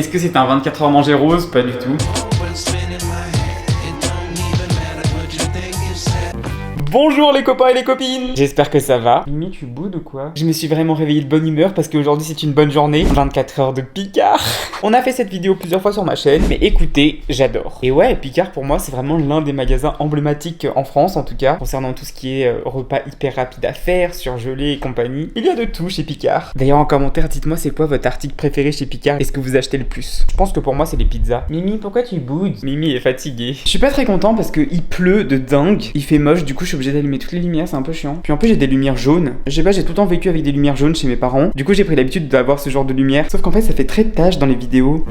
Est-ce que c'est un 24 heures manger rose? Pas du tout. Bonjour les copains et les copines. J'espère que ça va. Mimi, tu boudes ou quoi? Je me suis vraiment réveillé de bonne humeur parce qu'aujourd'hui c'est une bonne journée. 24 heures de Picard. On a fait cette vidéo plusieurs fois sur ma chaîne, mais écoutez, j'adore. Et ouais, Picard pour moi c'est vraiment l'un des magasins emblématiques en France en tout cas, concernant tout ce qui est repas hyper rapide à faire, surgelé et compagnie. Il y a de tout chez Picard. D'ailleurs en commentaire, dites-moi c'est quoi votre article préféré chez Picard et ce que vous achetez le plus. Je pense que pour moi c'est les pizzas. Mimi, pourquoi tu boudes? Mimi est fatiguée. Je suis pas très content parce qu'il pleut de dingue. Il fait moche, du coup je suis obligé d'allumer toutes les lumières, c'est un peu chiant. Puis en plus j'ai des lumières jaunes. Je sais pas, j'ai tout le temps vécu avec des lumières jaunes chez mes parents. Du coup j'ai pris l'habitude d'avoir ce genre de lumière. Sauf qu'en fait ça fait très tache dans les vidéos.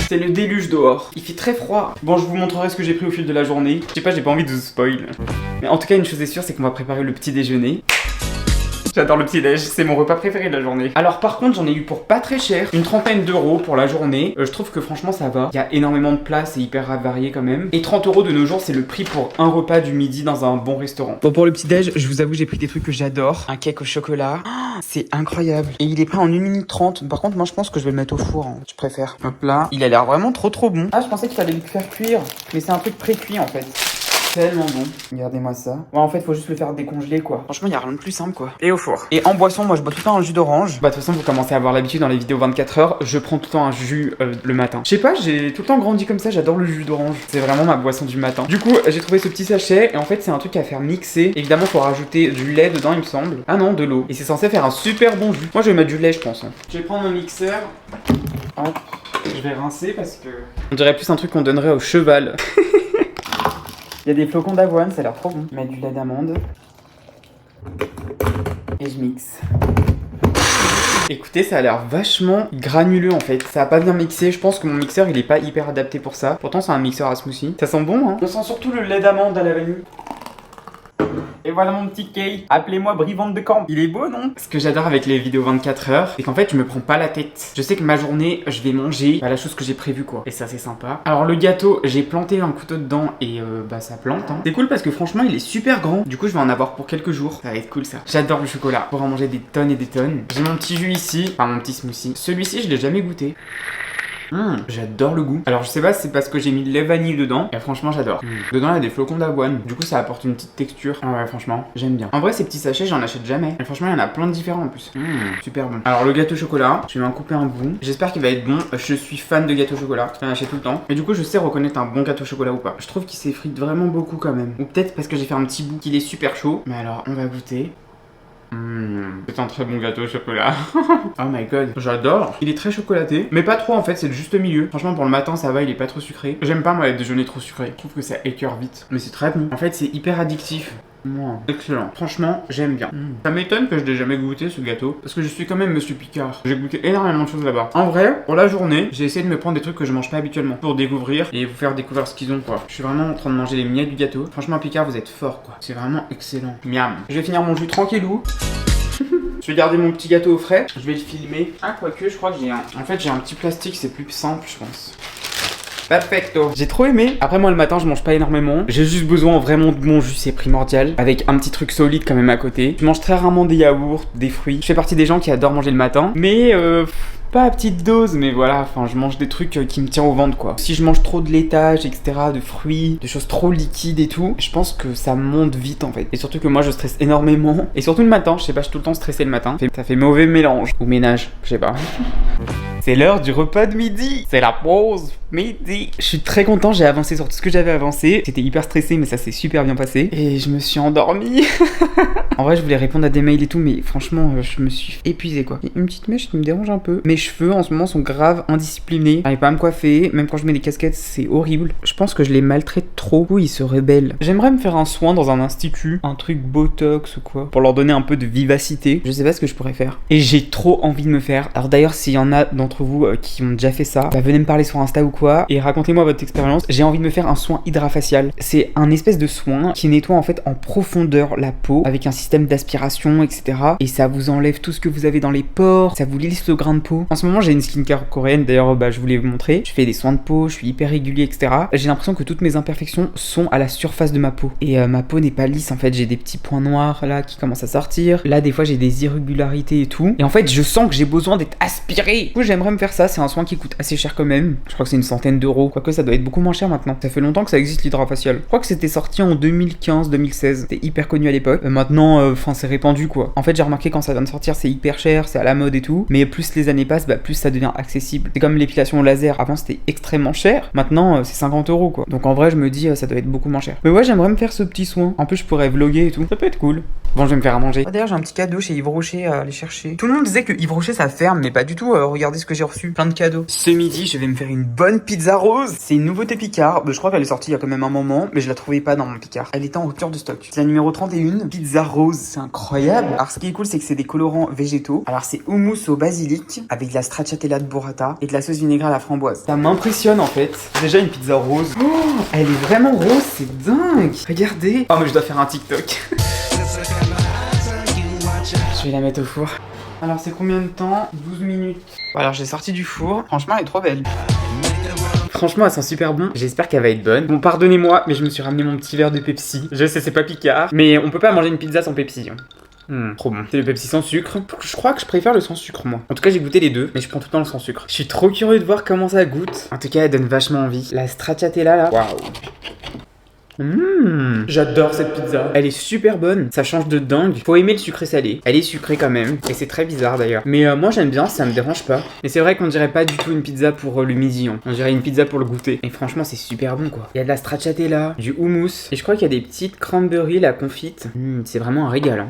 C'est le déluge dehors. Il fait très froid. Bon, je vous montrerai ce que j'ai pris au fil de la journée. Je sais pas, j'ai pas envie de vous spoil. Mais en tout cas, une chose est sûre, c'est qu'on va préparer le petit déjeuner. J'adore le petit déj, c'est mon repas préféré de la journée. Alors par contre j'en ai eu pour pas très cher, une trentaine d'euros pour la journée. Je trouve que franchement ça va. Il y a énormément de plats, c'est hyper varié quand même. Et 30 euros de nos jours c'est le prix pour un repas du midi dans un bon restaurant. Bon pour le petit déj, je vous avoue j'ai pris des trucs que j'adore. Un cake au chocolat, c'est incroyable. Et il est prêt en 1 minute 30. Par contre moi je pense que je vais le mettre au four, hein. Je préfère. Hop là, il a l'air vraiment trop bon. Ah je pensais qu'il fallait le faire cuire, mais c'est un truc pré-cuit en fait. Tellement bon. Regardez-moi ça. Ouais, en fait, faut juste le faire décongeler, quoi. Franchement, il y a rien de plus simple, quoi. Et au four. Et en boisson, moi, je bois tout le temps un jus d'orange. Bah, de toute façon, vous commencez à avoir l'habitude dans les vidéos 24 heures. Je prends tout le temps un jus le matin. Je sais pas, j'ai tout le temps grandi comme ça. J'adore le jus d'orange. C'est vraiment ma boisson du matin. Du coup, j'ai trouvé ce petit sachet. Et en fait, c'est un truc à faire mixer. Évidemment, faut rajouter du lait dedans, il me semble. Ah non, de l'eau. Et c'est censé faire un super bon jus. Moi, je vais mettre du lait, je pense. Hein. Je vais prendre mon mixeur. Hop. Je vais rincer parce que. On dirait plus un truc qu'on donnerait au cheval. Il y a des flocons d'avoine, ça a l'air trop bon. Je mets du lait d'amande. Et je mixe. Écoutez, ça a l'air vachement granuleux en fait. Ça a pas bien mixé. Je pense que mon mixeur il est pas hyper adapté pour ça. Pourtant, c'est un mixeur à smoothie. Ça sent bon, hein. On sent surtout le lait d'amande à la vanille. Et voilà mon petit cake. Appelez-moi Brivante de Camp. Il est beau, non? Ce que j'adore avec les vidéos 24 heures, c'est qu'en fait, je me prends pas la tête. Je sais que ma journée, je vais manger la chose que j'ai prévue, quoi. Et ça, c'est sympa. Alors, le gâteau, j'ai planté un couteau dedans et bah, ça plante. Hein. C'est cool parce que franchement, il est super grand. Du coup, je vais en avoir pour quelques jours. Ça va être cool, ça. J'adore le chocolat. Pour en manger des tonnes et des tonnes. J'ai mon petit jus ici. Enfin, mon petit smoothie. Celui-ci, je l'ai jamais goûté. J'adore le goût. Alors je sais pas si c'est parce que j'ai mis de lait vanille dedans. Et franchement j'adore. Dedans il y a des flocons d'avoine. Du coup ça apporte une petite texture. Ah ouais franchement j'aime bien. En vrai ces petits sachets j'en achète jamais. Et franchement il y en a plein de différents en plus. Super bon. Alors le gâteau au chocolat, je vais en couper un bout. J'espère qu'il va être bon. Je suis fan de gâteau au chocolat. J'en achète tout le temps. Et du coup je sais reconnaître un bon gâteau au chocolat ou pas. Je trouve qu'il s'effrite vraiment beaucoup quand même. Ou peut-être parce que j'ai fait un petit bout qu'il est super chaud. Mais alors on va goûter. C'est un très bon gâteau au chocolat. Oh my god, j'adore. Il est très chocolaté, mais pas trop en fait, c'est le juste milieu. Franchement pour le matin ça va, il est pas trop sucré. J'aime pas moi les déjeuners trop sucrés. Je trouve que ça écœure vite. Mais c'est très bon. En fait c'est hyper addictif. Excellent. Franchement, j'aime bien. Ça m'étonne que je n'ai jamais goûté ce gâteau parce que je suis quand même Monsieur Picard. J'ai goûté énormément de choses là-bas. En vrai, pour la journée, j'ai essayé de me prendre des trucs que je mange pas habituellement pour découvrir et vous faire découvrir ce qu'ils ont quoi. Je suis vraiment en train de manger les miettes du gâteau. Franchement, Picard, vous êtes fort quoi. C'est vraiment excellent. Miam. Je vais finir mon jus tranquillou. Je vais garder mon petit gâteau au frais. Je vais le filmer. Ah, quoique, je crois que j'ai un. En fait, j'ai un petit plastique, c'est plus simple, je pense. Perfecto. J'ai trop aimé. Après moi le matin je mange pas énormément. J'ai juste besoin vraiment de mon jus, c'est primordial. Avec un petit truc solide quand même à côté. Je mange très rarement des yaourts, des fruits. Je fais partie des gens qui adorent manger le matin. Mais pas à petite dose, mais voilà, enfin je mange des trucs qui me tiennent au ventre quoi. Si je mange trop de laitage, etc., de fruits, de choses trop liquides et tout, je pense que ça monte vite en fait. Et surtout que moi je stresse énormément. Et surtout le matin, je sais pas, je suis tout le temps stressé le matin. Ça fait mauvais mélange. Ou ménage, je sais pas. C'est l'heure du repas de midi. C'est la pause midi. Je suis très content, j'ai avancé sur tout ce que j'avais avancé. J'étais hyper stressé mais ça s'est super bien passé. Et je me suis endormi. En vrai je voulais répondre à des mails et tout mais franchement je me suis épuisé quoi. Il y a une petite mèche qui me dérange un peu. Mes cheveux en ce moment sont grave indisciplinés. J'arrive pas à me coiffer. Même quand je mets des casquettes c'est horrible. Je pense que je les maltraite trop. Oui ils se rebellent. J'aimerais me faire un soin dans un institut. Un truc botox ou quoi. Pour leur donner un peu de vivacité. Je sais pas ce que je pourrais faire. Et j'ai trop envie de me faire. Alors d'ailleurs s'il y en a d'entre vous qui ont déjà fait ça, bah venez me parler sur Insta ou quoi et racontez-moi votre expérience. J'ai envie de me faire un soin hydrafacial. C'est un espèce de soin qui nettoie en fait en profondeur la peau avec un système d'aspiration etc. Et ça vous enlève tout ce que vous avez dans les pores, ça vous lisse le grain de peau. En ce moment j'ai une skincare coréenne, d'ailleurs je voulais vous montrer. Je fais des soins de peau, je suis hyper régulier, etc. J'ai l'impression que toutes mes imperfections sont à la surface de ma peau. Et ma peau n'est pas lisse en fait, j'ai des petits points noirs là qui commencent à sortir. Là des fois j'ai des irrégularités et tout. Et en fait je sens que j'ai besoin d'être aspiré. Du coup j'aimerais me faire ça, c'est un soin qui coûte assez cher quand même. Je crois que c'est une centaine d'euros, quoique ça doit être beaucoup moins cher maintenant. Ça fait longtemps que ça existe l'hydrafacial. Je crois que c'était sorti en 2015-2016. C'était hyper connu à l'époque. Maintenant, c'est répandu quoi. En fait j'ai remarqué quand ça vient de sortir c'est hyper cher, c'est à la mode et tout. Mais plus les années passent, plus ça devient accessible. C'est comme l'épilation laser. Avant c'était extrêmement cher. Maintenant c'est 50 euros quoi. Donc en vrai je me dis ça doit être beaucoup moins cher. Mais ouais j'aimerais me faire ce petit soin. En plus je pourrais vlogger et tout. Ça peut être cool. Bon je vais me faire à manger. D'ailleurs j'ai un petit cadeau chez Yves Rocher à aller chercher. Tout le monde disait que Yves Rocher ça ferme mais pas du tout. Regardez ce que j'ai reçu. Plein de cadeaux. Ce midi je vais me faire une bonne pizza rose. C'est une nouveauté Picard. Je crois qu'elle est sortie il y a quand même un moment. Mais je la trouvais pas dans mon Picard. Elle était en rupture de stock. C'est la numéro 31. Pizza rose. C'est incroyable. Alors ce qui est cool c'est que c'est des colorants végétaux. Alors c'est houmous au basilic avec de la stracciatella de burrata et de la sauce vinaigrée à la framboise. Ça m'impressionne en fait. Déjà une pizza rose. Oh, elle est vraiment rose. C'est dingue. Regardez. Oh mais je dois faire un TikTok. Je vais la mettre au four. Alors c'est combien de temps? 12 minutes. Alors j'ai sorti du four. Franchement elle est trop belle. Franchement elle sent super bon. J'espère qu'elle va être bonne. Bon pardonnez-moi mais je me suis ramené mon petit verre de Pepsi. Je sais c'est pas Picard. Mais on peut pas manger une pizza sans Pepsi. Trop bon. C'est le Pepsi sans sucre. Je crois que je préfère le sans sucre moi. En tout cas j'ai goûté les deux. Mais je prends tout le temps le sans sucre. Je suis trop curieux de voir comment ça goûte. En tout cas elle donne vachement envie. La stracciatella là. Waouh. J'adore cette pizza. Elle est super bonne, ça change de dingue. Faut aimer le sucré salé. Elle est sucrée quand même. Et c'est très bizarre d'ailleurs. Mais moi j'aime bien, ça me dérange pas. Mais c'est vrai qu'on dirait pas du tout une pizza pour le midi. On dirait une pizza pour le goûter. Et franchement c'est super bon quoi. Il y a de la stracciatella, du houmous. Et je crois qu'il y a des petites cranberries, la confite. C'est vraiment un régal.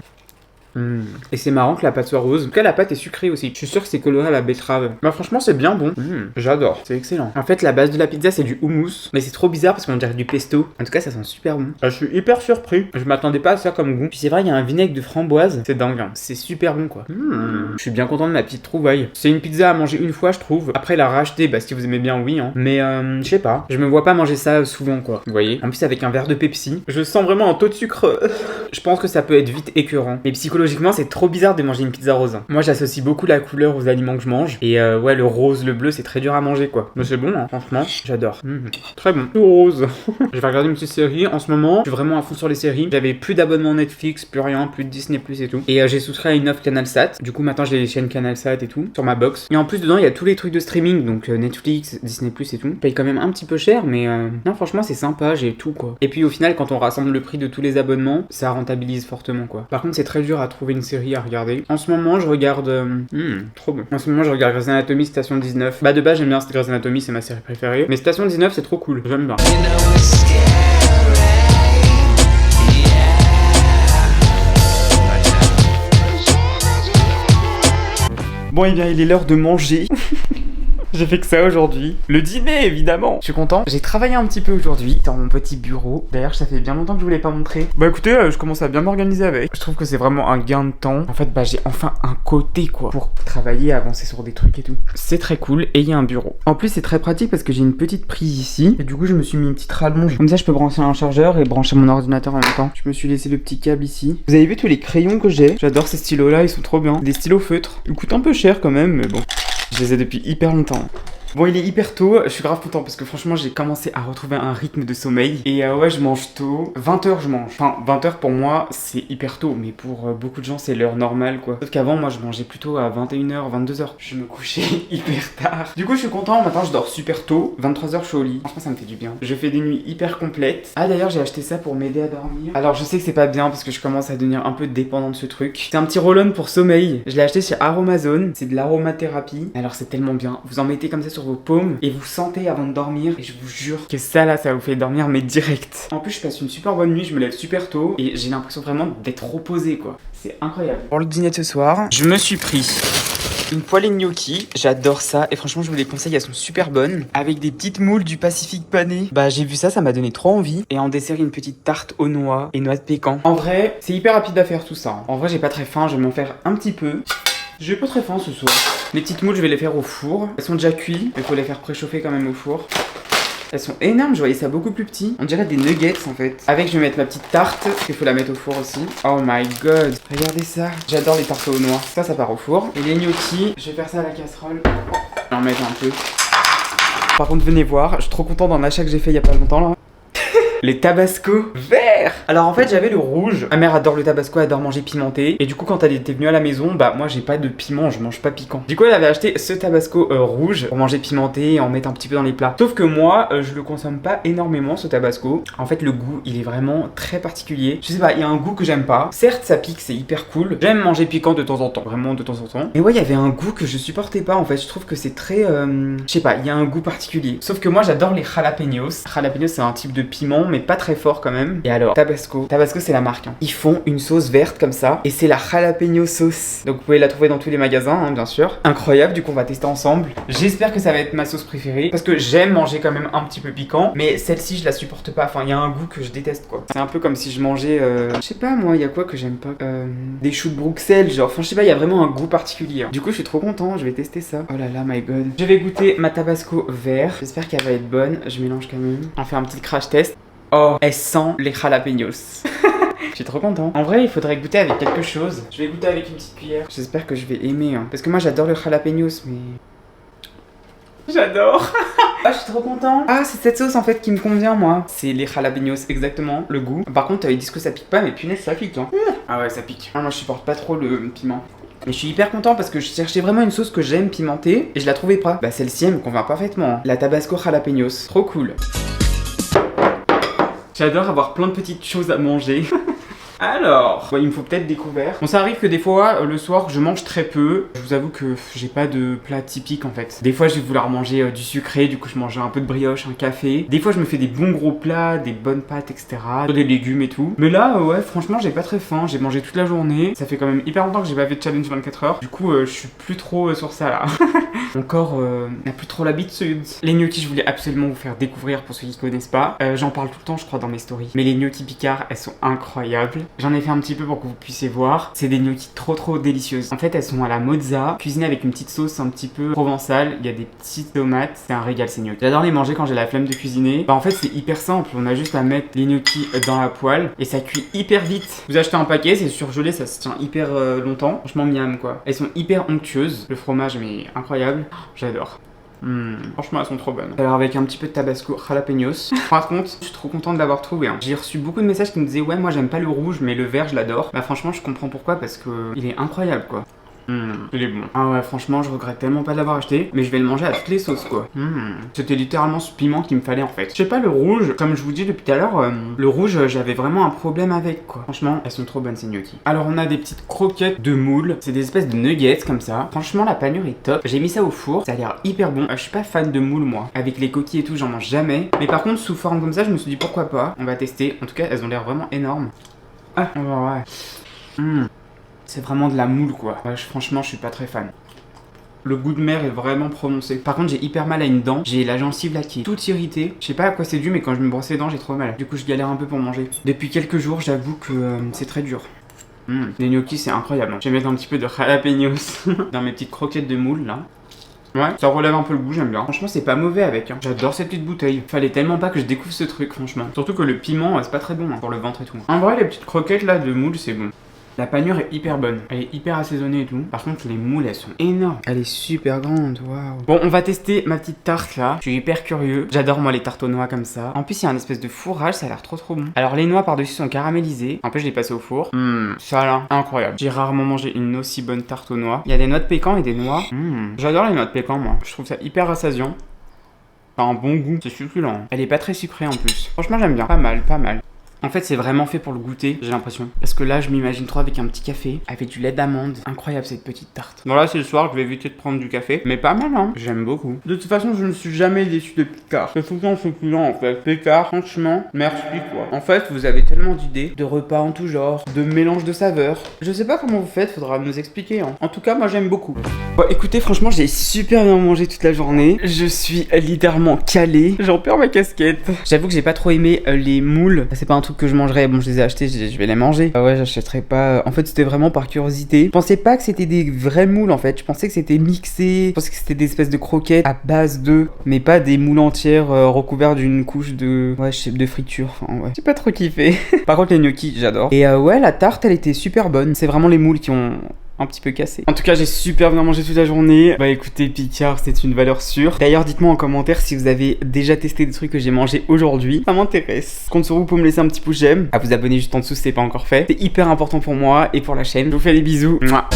Et c'est marrant que la pâte soit rose. En tout cas la pâte est sucrée aussi. Je suis sûr que c'est coloré à la betterave. Bah franchement c'est bien bon. J'adore. C'est excellent. En fait la base de la pizza c'est du houmous. Mais c'est trop bizarre parce qu'on dirait du pesto. En tout cas ça sent super bon. Je suis hyper surpris. Je m'attendais pas à ça comme goût. Puis c'est vrai il y a un vinaigre de framboise. C'est dingue. C'est super bon quoi. Je suis bien content de ma petite trouvaille. C'est une pizza à manger une fois je trouve. Après la racheter si vous aimez bien oui. Mais je sais pas. Je me vois pas manger ça souvent quoi. Vous voyez. En plus avec un verre de Pepsi. Je sens vraiment un taux de sucre. Je pense que ça peut être vite écœurant. Mais psychologiquement c'est trop bizarre de manger une pizza rose. Moi j'associe beaucoup la couleur aux aliments que je mange. Et ouais le rose, le bleu c'est très dur à manger quoi. Mais c'est bon franchement j'adore. Très bon. Tout rose. Je vais regarder une petite série. En ce moment je suis vraiment à fond sur les séries. J'avais plus d'abonnement Netflix, plus rien, plus de Disney Plus et tout. Et j'ai souscrit à une offre CanalSat. Du coup maintenant j'ai les chaînes CanalSat et tout sur ma box. Et en plus dedans il y a tous les trucs de streaming. Donc Netflix, Disney Plus et tout. Je paye quand même un petit peu cher mais non franchement c'est sympa, j'ai tout quoi. Et puis au final quand on rassemble le prix de tous les abonnements ça rentabilise fortement quoi. Par contre c'est très dur à trouver une série à regarder. En ce moment je regarde trop bon. En ce moment je regarde Grey's Anatomy Station 19. De base j'aime bien Grey's Anatomy, c'est ma série préférée. Mais Station 19 c'est trop cool, j'aime bien. Bon et bien il est l'heure de manger. J'ai fait que ça aujourd'hui. Le dîner, évidemment. Je suis content. J'ai travaillé un petit peu aujourd'hui dans mon petit bureau. D'ailleurs, ça fait bien longtemps que je vous l'ai pas montré. Bah écoutez, je commence à bien m'organiser avec. Je trouve que c'est vraiment un gain de temps. En fait, j'ai enfin un côté quoi pour travailler, avancer sur des trucs et tout. C'est très cool et il y a un bureau. En plus, c'est très pratique parce que j'ai une petite prise ici. Et du coup, je me suis mis une petite rallonge. Comme ça, je peux brancher un chargeur et brancher mon ordinateur en même temps. Je me suis laissé le petit câble ici. Vous avez vu tous les crayons que j'ai? J'adore ces stylos là, ils sont trop bien. Des stylos feutres. Ils coûtent un peu cher quand même, mais bon. Je les ai depuis hyper longtemps. Bon, il est hyper tôt, je suis grave content parce que franchement j'ai commencé à retrouver un rythme de sommeil. Et ouais, je mange tôt. 20h je mange. Enfin, 20h pour moi c'est hyper tôt, mais pour beaucoup de gens c'est l'heure normale quoi. Sauf qu'avant moi je mangeais plutôt à 21h, 22h. Je me couchais hyper tard. Du coup je suis content, maintenant je dors super tôt. 23h je suis au lit. Franchement ça me fait du bien. Je fais des nuits hyper complètes. Ah d'ailleurs j'ai acheté ça pour m'aider à dormir. Alors je sais que c'est pas bien parce que je commence à devenir un peu dépendant de ce truc. C'est un petit roll-on pour sommeil. Je l'ai acheté chez Aromazone. C'est de l'aromathérapie. Alors c'est tellement bien. Vous en mettez comme ça sur vos paumes et vous sentez avant de dormir et je vous jure que ça là ça vous fait dormir mais direct. En plus je passe une super bonne nuit, je me lève super tôt et j'ai l'impression vraiment d'être reposé quoi. C'est incroyable. Pour le dîner de ce soir, je me suis pris une poêlée de gnocchi, j'adore ça et franchement je vous les conseille, elles sont super bonnes. Avec des petites moules du Pacifique panées. J'ai vu ça, ça m'a donné trop envie. Et en dessert une petite tarte aux noix et noix de pécan. En vrai c'est hyper rapide à faire tout ça. En vrai j'ai pas très faim, je vais m'en faire un petit peu. J'ai pas très faim ce soir. Les petites moules, je vais les faire au four. Elles sont déjà cuites, il faut les faire préchauffer quand même au four. Elles sont énormes, je voyais ça beaucoup plus petit. On dirait des nuggets en fait. Avec, je vais mettre ma petite tarte, parce qu'il faut la mettre au four aussi. Oh my god, regardez ça. J'adore les tartes au noix. Ça part au four. Et les gnocchis, je vais faire ça à la casserole. Je vais en mettre un peu. Par contre, venez voir, je suis trop content d'un achat que j'ai fait il y a pas longtemps là. Les tabasco verts. Alors en fait j'avais le rouge. Ma mère adore le tabasco, elle adore manger pimenté. Et du coup quand elle était venue à la maison, bah moi j'ai pas de piment, je mange pas piquant. Du coup elle avait acheté ce tabasco rouge pour manger pimenté et en mettre un petit peu dans les plats. Sauf que moi je le consomme pas énormément ce tabasco. En fait le goût il est vraiment très particulier. Je sais pas, il y a un goût que j'aime pas. Certes ça pique, c'est hyper cool. J'aime manger piquant de temps en temps, vraiment de temps en temps. Et ouais il y avait un goût que je supportais pas en fait. Je trouve que c'est très... je sais pas, il y a un goût particulier. Sauf que moi j'adore les jalapenos. Jalapenos c'est un type de piment mais pas très fort quand même. Et alors, Tabasco c'est la marque. Hein. Ils font une sauce verte comme ça et c'est la jalapeno sauce. Donc vous pouvez la trouver dans tous les magasins, hein, bien sûr. Incroyable, du coup on va tester ensemble. J'espère que ça va être ma sauce préférée parce que j'aime manger quand même un petit peu piquant, mais celle-ci je la supporte pas. Enfin, il y a un goût que je déteste quoi. C'est un peu comme si je mangeais, je sais pas moi, il y a quoi que j'aime pas, des choux de Bruxelles, genre. Enfin, je sais pas, il y a vraiment un goût particulier. Hein. Du coup, je suis trop content. Je vais tester ça. Oh là là, my god. Je vais goûter ma Tabasco vert. J'espère qu'elle va être bonne. Je mélange quand même. On fait un petit crash test. Oh, elle sent les jalapenos. Je suis trop content. En vrai, il faudrait goûter avec quelque chose. Je vais goûter avec une petite cuillère. J'espère que je vais aimer. Hein. Parce que moi, j'adore le jalapenos, mais... J'adore. Ah, je suis trop content. Ah, c'est cette sauce en fait qui me convient, moi. C'est les jalapenos, exactement, le goût. Par contre, ils disent que ça pique pas, mais punaise, ça pique. Hein. Ah ouais, ça pique. Ah, moi, je supporte pas trop le piment. Mais je suis hyper content parce que je cherchais vraiment une sauce que j'aime pimentée et je la trouvais pas. Bah, celle-ci, elle me convient parfaitement. Hein. La Tabasco jalapenos. Trop cool. J'adore avoir plein de petites choses à manger. Alors, il me faut peut-être des couverts. Bon, ça arrive que des fois, le soir, je mange très peu. Je vous avoue que j'ai pas de plat typique en fait. Des fois, je vais vouloir manger du sucré, du coup, je mange un peu de brioche, un café. Des fois, je me fais des bons gros plats, des bonnes pâtes, etc. Des légumes et tout. Mais là, ouais, franchement, j'ai pas très faim. J'ai mangé toute la journée. Ça fait quand même hyper longtemps que j'ai pas fait de challenge 24 heures. Du coup, je suis plus trop sur ça là. Mon corps n'a plus trop l'habitude. Les gnocchis, je voulais absolument vous faire découvrir pour ceux qui connaissent pas. J'en parle tout le temps, je crois, dans mes stories. Mais les gnocchis Picard, elles sont incroyables. J'en ai fait un petit peu pour que vous puissiez voir. C'est des gnocchis trop délicieuses. En fait, elles sont à la mozza, cuisinées avec une petite sauce un petit peu provençale. Il y a des petites tomates. C'est un régal ces gnocchis. J'adore les manger quand j'ai la flemme de cuisiner. Bah en fait, c'est hyper simple. On a juste à mettre les gnocchis dans la poêle et ça cuit hyper vite. Vous achetez un paquet, c'est surgelé, ça se tient hyper longtemps. Franchement, miam quoi. Elles sont hyper onctueuses. Le fromage, mais incroyable. J'adore. Franchement elles sont trop bonnes. Alors avec un petit peu de tabasco jalapenos. Par contre je suis trop content de l'avoir trouvé hein. J'ai reçu beaucoup de messages qui me disaient ouais moi j'aime pas le rouge mais le vert je l'adore. Bah franchement je comprends pourquoi parce que il est incroyable quoi. Il est bon. Ah ouais franchement je regrette tellement pas de l'avoir acheté. Mais je vais le manger à toutes les sauces quoi. C'était littéralement ce piment qu'il me fallait en fait. Je sais pas le rouge, comme je vous dis depuis tout à l'heure, le rouge j'avais vraiment un problème avec quoi. Franchement elles sont trop bonnes ces gnocchis. Alors on a des petites croquettes de moule. C'est des espèces de nuggets comme ça. Franchement la panure est top. J'ai mis ça au four. Ça a l'air hyper bon. Je suis pas fan de moule moi. Avec les coquilles et tout j'en mange jamais. Mais par contre sous forme comme ça je me suis dit pourquoi pas. On va tester. En tout cas elles ont l'air vraiment énormes. Ah ouais. C'est vraiment de la moule quoi. Ouais, franchement, je suis pas très fan. Le goût de mer est vraiment prononcé. Par contre, j'ai hyper mal à une dent. J'ai la gencive là qui est toute irritée. Je sais pas à quoi c'est dû, mais quand je me brosse les dents, j'ai trop mal. Du coup, je galère un peu pour manger. Depuis quelques jours, j'avoue que c'est très dur. Les gnocchis, c'est incroyable. Je vais mettre un petit peu de jalapenos dans mes petites croquettes de moule là. Ouais, ça relève un peu le goût, j'aime bien. Franchement, c'est pas mauvais avec. Hein. J'adore cette petite bouteille. Fallait tellement pas que je découvre ce truc, franchement. Surtout que le piment, c'est pas très bon hein, pour le ventre et tout. En vrai, les petites croquettes là de moule, c'est bon. La panure est hyper bonne, elle est hyper assaisonnée et tout. Par contre les moules elles sont énormes. Elle est super grande, waouh. Bon on va tester ma petite tarte là. Je suis hyper curieux. J'adore moi les tartes aux noix comme ça. En plus il y a un espèce de fourrage, ça a l'air trop bon. Alors les noix par dessus sont caramélisées. En plus je l'ai passé au four. Ça a l'air incroyable. J'ai rarement mangé une aussi bonne tarte aux noix. Il y a des noix de pécan et des noix. J'adore les noix de pécan moi. Je trouve ça hyper rassasiant. Ça a un bon goût, c'est succulent. Elle est pas très sucrée en plus. Franchement j'aime bien, pas mal. En fait, c'est vraiment fait pour le goûter, j'ai l'impression. Parce que là, je m'imagine trop avec un petit café, avec du lait d'amande. Incroyable cette petite tarte. Bon là, c'est le soir, je vais éviter de prendre du café. Mais pas mal, hein. J'aime beaucoup. De toute façon, je ne suis jamais déçu de Picard. C'est tout le temps succulent, en fait. Picard, franchement, merci quoi. En fait, vous avez tellement d'idées, de repas en tout genre, de mélange de saveurs. Je sais pas comment vous faites, faudra nous expliquer, hein. En tout cas, moi, j'aime beaucoup. Bon, écoutez, franchement, j'ai super bien mangé toute la journée. Je suis littéralement calé. J'en perds ma casquette. J'avoue que j'ai pas trop aimé les moules. C'est pas un truc truc que je mangerais. Bon, je les ai achetés, je vais les manger. Ah ouais, j'achèterais pas. En fait, c'était vraiment par curiosité. Je pensais pas que c'était des vrais moules en fait. Je pensais que c'était mixé. Je pensais que c'était des espèces de croquettes à base d'œufs, mais pas des moules entières recouvertes d'une couche de. Ouais, je sais, de friture. Enfin, ouais. J'ai pas trop kiffé. Par contre, les gnocchis, j'adore. Et ouais, la tarte, elle était super bonne. C'est vraiment les moules qui ont un petit peu cassé. En tout cas, j'ai super bien mangé toute la journée. Bah écoutez, Picard, c'est une valeur sûre. D'ailleurs, dites-moi en commentaire si vous avez déjà testé des trucs que j'ai mangé aujourd'hui. Ça m'intéresse. Je compte sur vous pour me laisser un petit pouce j'aime, à vous abonner juste en dessous si c'est pas encore fait. C'est hyper important pour moi et pour la chaîne. Je vous fais des bisous. Mouah.